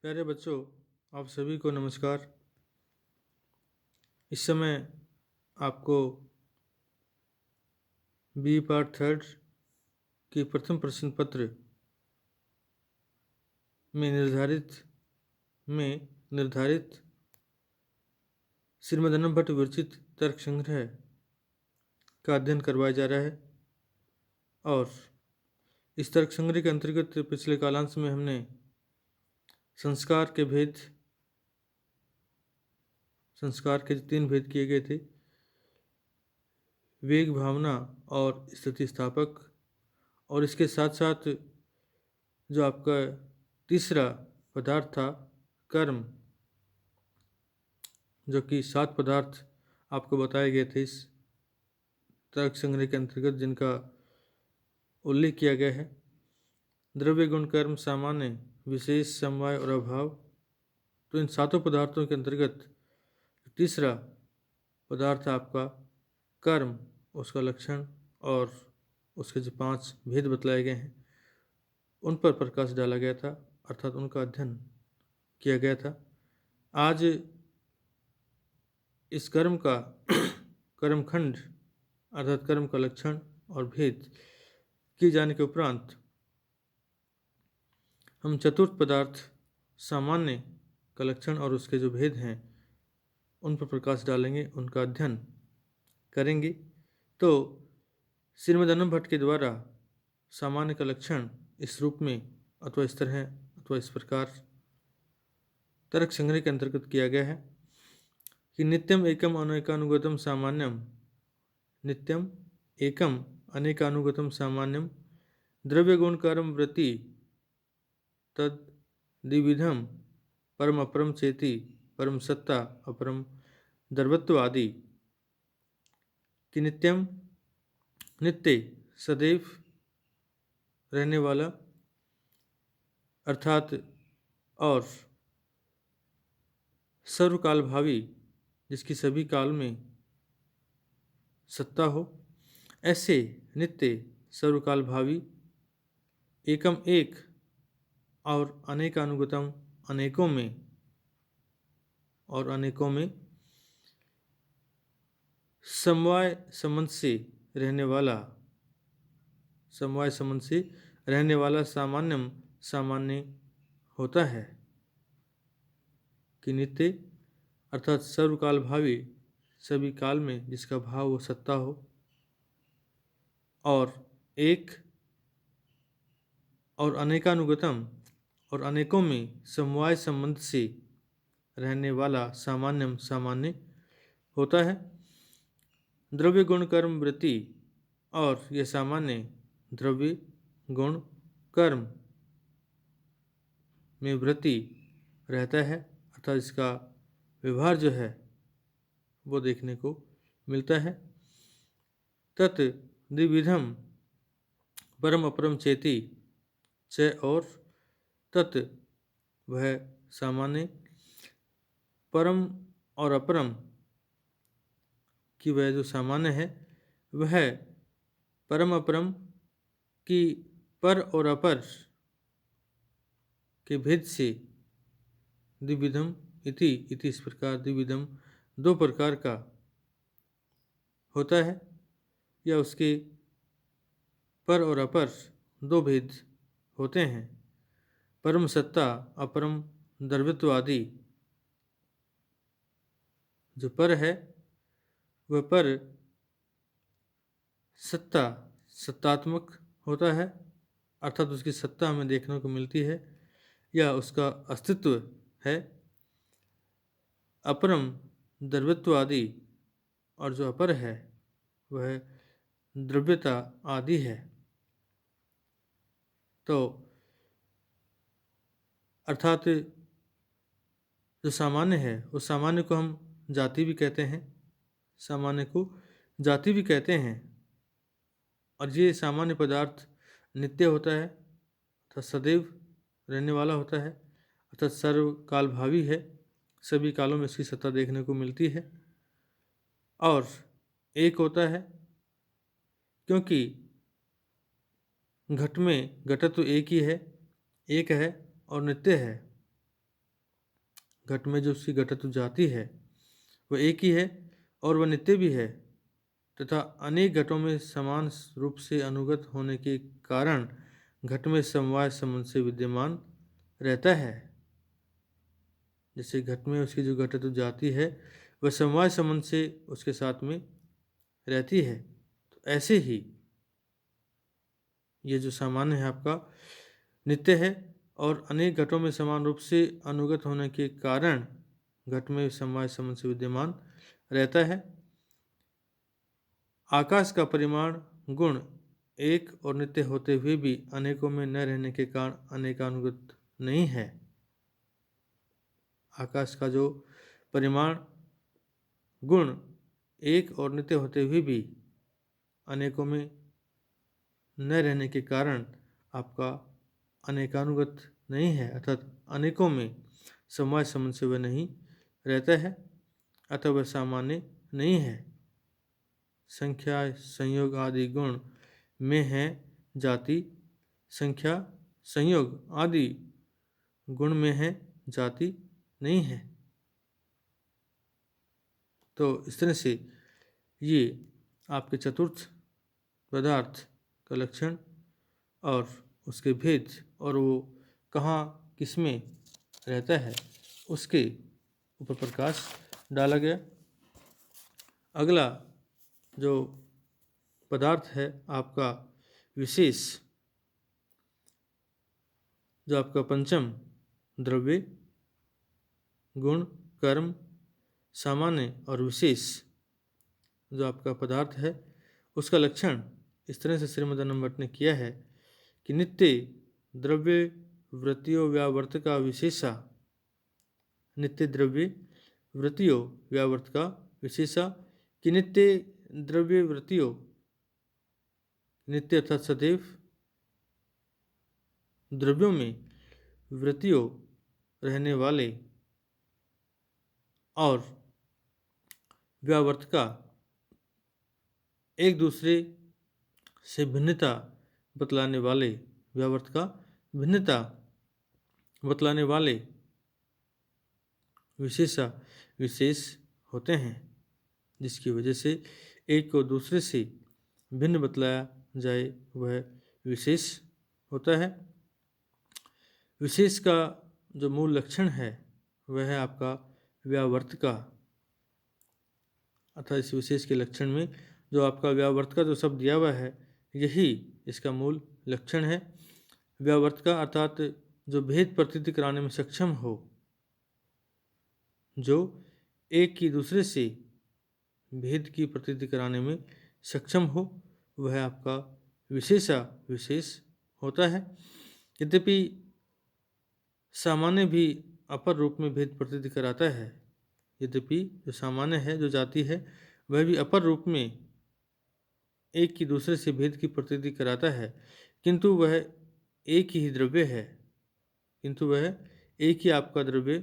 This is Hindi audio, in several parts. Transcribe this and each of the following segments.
प्यारे बच्चों, आप सभी को नमस्कार। इस समय आपको बी पार्ट थर्ड की प्रथम प्रश्न पत्र में निर्धारित श्रीमद् भट्ट विरचित तर्क संग्रह का अध्ययन करवाया जा रहा है। और इस तर्क संग्रह के अंतर्गत पिछले कालांश में हमने संस्कार के 3 भेद किए गए थे: वेग, भावना और स्थिति स्थापक। और इसके साथ साथ जो आपका तीसरा पदार्थ था, कर्म, जो कि 7 पदार्थ आपको बताए गए थे इस तर्क संग्रह के अंतर्गत, जिनका उल्लेख किया गया है: द्रव्य, गुण, कर्म, सामान्य, विशेष, समवाय और अभाव। तो इन 7 पदार्थों के अंतर्गत तीसरा पदार्थ आपका कर्म, उसका लक्षण और उसके जो 5 भेद बतलाए गए हैं उन पर प्रकाश डाला गया था, अर्थात उनका अध्ययन किया गया था। आज इस कर्म का कर्मखंड अर्थात कर्म का लक्षण और भेद किए जाने के उपरांत हम चतुर्थ पदार्थ सामान्य का लक्षण और उसके जो भेद हैं उन पर प्रकाश डालेंगे, उनका अध्ययन करेंगे। तो श्रीमद् अनंत भट्ट के द्वारा सामान्य का लक्षण इस रूप में अथवा इस तरह अथवा इस प्रकार तर्क संग्रह के अंतर्गत किया गया है कि नित्यम एकम अनेकानुगतम सामान्यम, नित्यम एकम अनेकानुगतम सामान्यम, द्रव्य गुण कर्म वृत्ति तद द्विविधम परम अपरम चेति, परम सत्ता अपरम द्रवत्व आदि। कि नित्यम, नित्य, सदैव रहने वाला अर्थात और सर्वकाल भावी, जिसकी सभी काल में सत्ता हो, ऐसे नित्य, सर्वकाल भावी, एकम एक और अनेकानुगतम अनेकों में, और अनेकों में समवाय संबंध से रहने वाला, समवाय संबंध से रहने वाला सामान्यम सामान्य होता है। कि नित्य अर्थात सर्वकाल भावी, सभी काल में जिसका भाव वो सत्ता हो, और एक और अनेकानुगतम और अनेकों में समवाय संबंध से रहने वाला सामान्यम सामान्य होता है। द्रव्य गुण कर्म वृत्ति, और यह सामान्य द्रव्य गुण कर्म में वृत्ति रहता है, अर्थात इसका व्यवहार जो है वो देखने को मिलता है। तत् द्विविधम परम अपरम चेति च, और तत् वह सामान्य परम और अपरम की वह जो सामान्य है वह परम अपरम की पर और अपर के भेद से द्विविधम इति इस प्रकार द्विविधम 2 प्रकार का होता है, या उसके पर और अपर 2 भेद होते हैं: परम सत्ता अपरम द्रव्यत्व आदि। जो पर है वह पर सत्तात्मक होता है, अर्थात उसकी सत्ता हमें देखने को मिलती है या उसका अस्तित्व है। अपरम द्रव्यत्व आदि, और जो अपर है वह द्रव्यता आदि है। तो अर्थात जो सामान्य है उस सामान्य को हम जाति भी कहते हैं, सामान्य को जाति भी कहते हैं। और ये सामान्य पदार्थ नित्य होता है अर्थात सदैव रहने वाला होता है, अर्थात सर्वकाल भावी है, सभी कालों में इसकी सत्ता देखने को मिलती है। और एक होता है क्योंकि घट में घटत्व एक ही है, एक है और नित्य है, घट में जो उसकी घटत्व जाति है वह एक ही है और वह नित्य भी है तथा अनेक घटों में समान रूप से अनुगत होने के कारण घट में समवाय संबंध से विद्यमान रहता है। जैसे घट में उसकी जो घटत्व जाति है वह समवाय संबंध से उसके साथ में रहती है, तो ऐसे ही ये जो सामान्य है आपका नित्य है और अनेक घटों में समान रूप से अनुगत होने के कारण घट में समवाय संबंध से विद्यमान रहता है। आकाश का परिमाण गुण एक और नित्य होते हुए भी अनेकों में न रहने के कारण अनेकानुगत नहीं है। आकाश का जो परिमाण गुण एक और नित्य होते हुए भी अनेकों में न रहने के कारण आपका अनेकानुगत नहीं है, अर्थात अनेकों में समवाय संबंध से वह नहीं रहता है, अतः वह सामान्य नहीं है। संख्या संयोग आदि गुण में है जाति, संख्या संयोग आदि गुण में है जाति नहीं है। तो इस तरह से ये आपके चतुर्थ पदार्थ का लक्षण और उसके भेद और वो कहाँ किसमें रहता है उसके ऊपर प्रकाश डाला गया। अगला जो पदार्थ है आपका विशेष, जो आपका पंचम द्रव्य गुण कर्म सामान्य और विशेष जो आपका पदार्थ है उसका लक्षण इस तरह से श्रीमद् भट्ट ने किया है कि नित्य द्रव्य वृत्तियों व्यावर्त का विशेषा, नित्य द्रव्य वृत्तियों व्यावर्त का विशेषा कि नित्य द्रव्य वृत्तियों, नित्य अर्थात सदैव द्रव्यों में वृत्तियों रहने वाले और व्यावर्त का एक दूसरे से भिन्नता बतलाने वाले, व्यावर्त का भिन्नता बतलाने वाले विशेषा विशेष होते हैं, जिसकी वजह से एक को दूसरे से भिन्न बतलाया जाए वह विशेष होता है। विशेष का जो मूल लक्षण है वह है आपका व्यावर्त का, अर्थात इस विशेष के लक्षण में जो आपका व्यावर्त का जो शब्द दिया हुआ है यही इसका मूल लक्षण है। व्यावर्त का अर्थात जो भेद प्रतीत कराने में सक्षम हो, जो एक की दूसरे से भेद की प्रतीति कराने में सक्षम हो, वह आपका विशेषा विशेष होता है। यद्यपि सामान्य भी अपर रूप में भेद प्रतीति कराता है, यद्यपि जो सामान्य है जो जाति है वह भी अपर रूप में एक की दूसरे से भेद की प्रतीति कराता है, किंतु वह एक ही द्रव्य है, किंतु वह एक ही आपका द्रव्य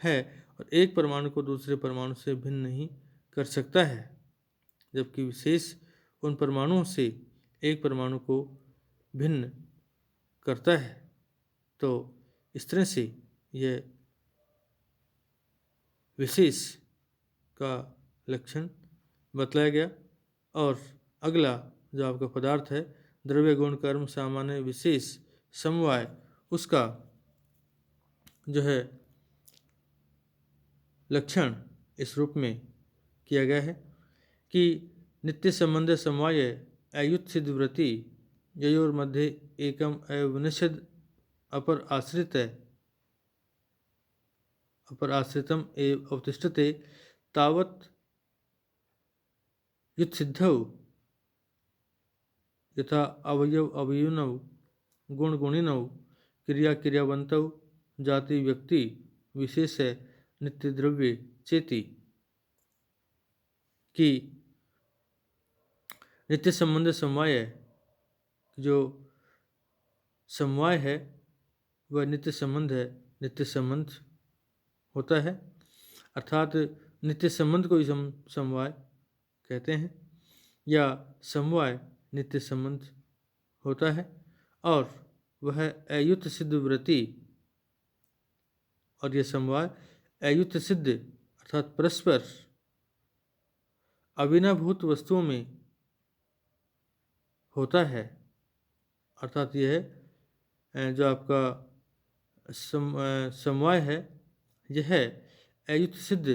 है और एक परमाणु को दूसरे परमाणु से भिन्न नहीं कर सकता है, जबकि विशेष उन परमाणुओं से एक परमाणु को भिन्न करता है। तो इस तरह से यह विशेष का लक्षण बतलाया गया। और अगला जो आपका पदार्थ है द्रव्य गुण कर्म सामान्य विशेष समवाय, उसका जो है लक्षण इस रूप में किया गया है कि नित्य संबंध समवाय अयुत सिद्ध वृत्ति ययोर मध्य एकम एव निषिद्ध अपर आश्रित अपर आश्रितम एव अवतिष्ठते तावत् युत सिद्धौ यथा अवयव अवयुनौ गुण गुणिनौ क्रिया क्रियावंतौ जाति व्यक्ति विशेष नित्य द्रव्य चेति, कि नित्य संबंध समवाय, जो समवाय है वह नित्य संबंध है, नित्य संबंध होता है, अर्थात नित्य संबंध को ही समवाय कहते हैं या समवाय नित्य संबंध होता है। और वह अयुत सिद्ध वृत्ति और यह समवाय अयुक्त सिद्ध अर्थात परस्पर अविनाभूत वस्तुओं में होता है। अर्थात यह जो आपका समवाय है यह अयुक्त सिद्ध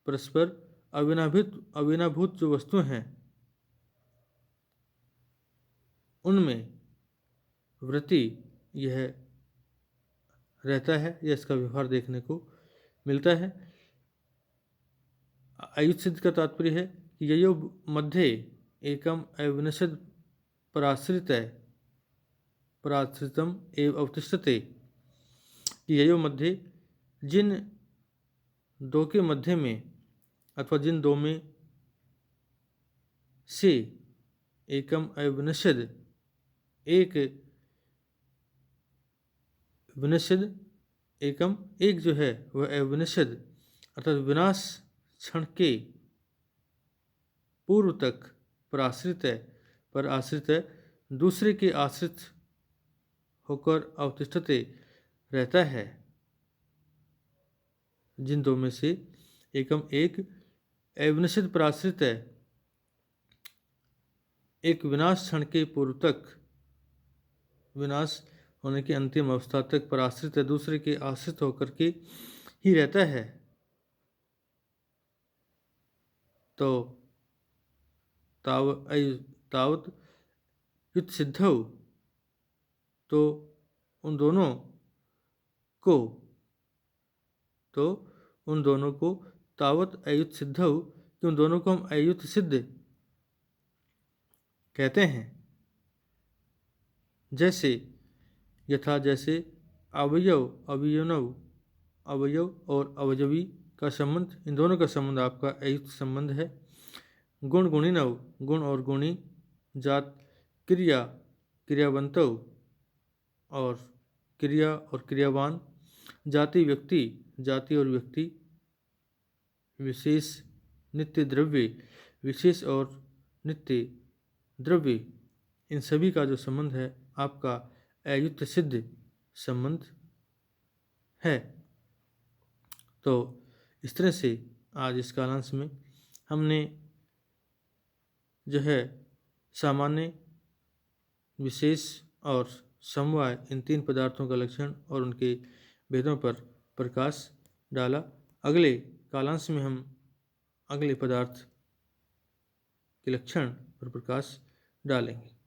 परस्पर अविनाभूत जो वस्तुएं हैं उनमें वृत्ति यह रहता है, यह इसका व्यवहार देखने को मिलता है। अयुक्त सिद्ध का तात्पर्य है कि ययो मध्ये एकम अविनश्यद पराश्रितम एव अवतिष्ठते, कि ययो मध्ये जिन दो के मध्य में अथवा जिन दो में से एकम अविनश्यद एक विनश्यद एकम एक जो है वह अविनश्यद अर्थात विनाश क्षण के पूर्व तक पर आश्रित है दूसरे के आश्रित होकर अवतिष्ठते रहता है। जिन दो में से एकम एक अविनश्यद पर आश्रित है, एक विनाश क्षण के पूर्व तक विनाश होने की अंतिम अवस्था तक पर आश्रित है, दूसरे के आश्रित होकर के ही रहता है। तो तावत युत सिद्धौ, तो उन दोनों को तावत अयुत सिद्धौ, कि उन दोनों को हम अयुत सिद्ध कहते हैं। जैसे यथा जैसे अवयव और अवयवी का संबंध, इन दोनों का संबंध आपका अयुक्त संबंध है। गुण गुणिनव, गुण और गुणी, जात क्रियावंतव और क्रिया और क्रियावान, जाति और व्यक्ति, विशेष नित्य द्रव्य, विशेष और नित्य द्रव्य, इन सभी का जो संबंध है आपका अयुक्त सिद्ध संबंध है। तो इस तरह से आज इस कालांश में हमने जो है सामान्य, विशेष और समवाय, इन तीन पदार्थों का लक्षण और उनके भेदों पर प्रकाश डाला। अगले कालांश में हम अगले पदार्थ के लक्षण पर प्रकाश डालेंगे।